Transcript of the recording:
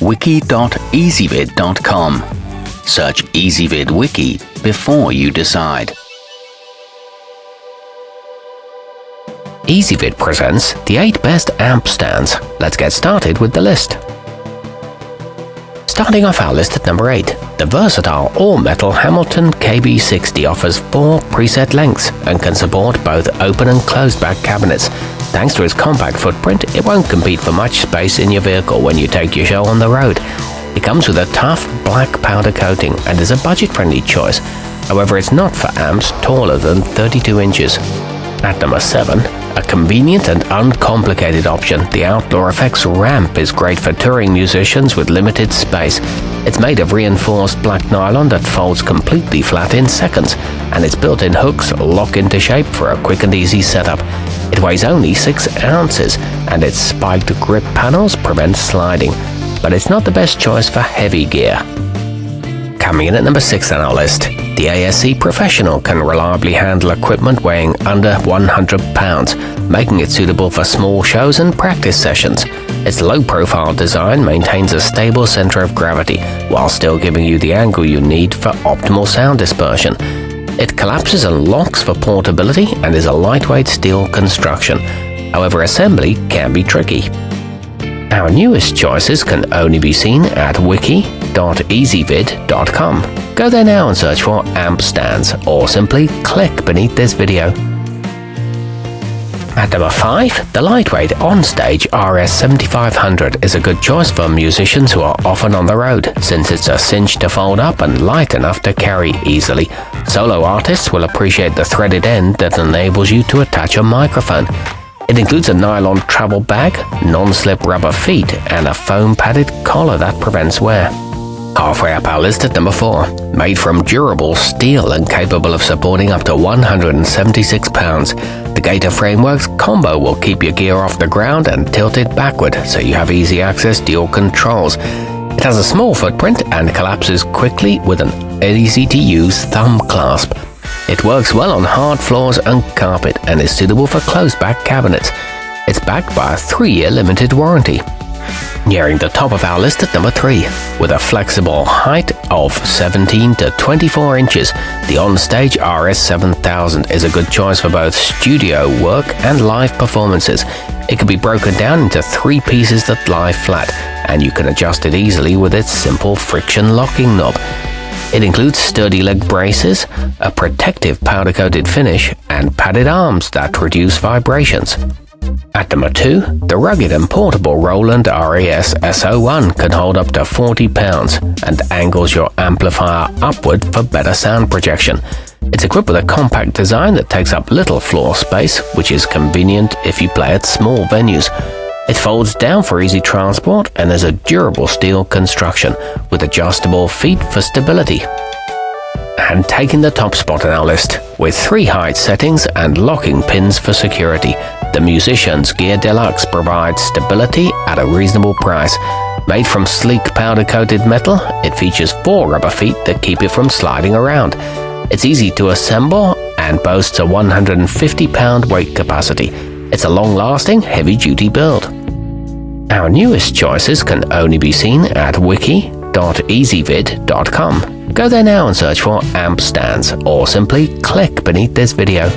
wiki.ezvid.com. Search Ezvid Wiki before you decide. Ezvid presents the 8 best amp stands. Let's get started with the list. Starting off our list at number 8, the versatile all-metal Hamilton KB60 offers 4 preset lengths and can support both open and closed-back cabinets. Thanks to its compact footprint, it won't compete for much space in your vehicle when you take your show on the road. It comes with a tough black powder coating and is a budget-friendly choice. However, it's not for amps taller than 32 inches. At number 7, a convenient and uncomplicated option, the Outlaw Effects ramp is great for touring musicians with limited space. It's made of reinforced black nylon that folds completely flat in seconds, and its built-in hooks lock into shape for a quick and easy setup. It weighs only 6 ounces, and its spiked grip panels prevent sliding, but it's not the best choice for heavy gear. Coming in at number 6 on our list, the ASC Professional can reliably handle equipment weighing under 100 pounds, making it suitable for small shows and practice sessions. Its low-profile design maintains a stable center of gravity, while still giving you the angle you need for optimal sound dispersion. It collapses and locks for portability and is a lightweight steel construction. However, assembly can be tricky. Our newest choices can only be seen at wiki.ezvid.com. Go there now and search for amp stands, or simply click beneath this video. At number 5, the lightweight OnStage RS7500 is a good choice for musicians who are often on the road, since it's a cinch to fold up and light enough to carry easily. Solo artists will appreciate the threaded end that enables you to attach a microphone. It includes a nylon travel bag, non-slip rubber feet, and a foam-padded collar that prevents wear. Halfway up our list at number 4, made from durable steel and capable of supporting up to 176 pounds, the Gator Frameworks combo will keep your gear off the ground and tilt it backward so you have easy access to your controls. It has a small footprint and collapses quickly with an easy-to-use thumb clasp. It works well on hard floors and carpet and is suitable for closed-back cabinets. It's backed by a 3-year limited warranty. Nearing the top of our list at number 3, with a flexible height of 17 to 24 inches, the OnStage RS7000 is a good choice for both studio work and live performances. It can be broken down into 3 pieces that lie flat, and you can adjust it easily with its simple friction locking knob. It includes sturdy leg braces, a protective powder-coated finish, and padded arms that reduce vibrations. At number 2, the rugged and portable Roland RAS SO1 can hold up to 40 pounds and angles your amplifier upward for better sound projection. It's equipped with a compact design that takes up little floor space, which is convenient if you play at small venues. It folds down for easy transport and is a durable steel construction with adjustable feet for stability. And taking the top spot on our list, with 3 height settings and locking pins for security, the Musician's Gear Deluxe provides stability at a reasonable price. Made from sleek powder-coated metal, it features 4 rubber feet that keep it from sliding around. It's easy to assemble and boasts a 150-pound weight capacity. It's a long-lasting, heavy-duty build. Our newest choices can only be seen at wiki.ezvid.com. Go there now and search for amp stands, or simply click beneath this video.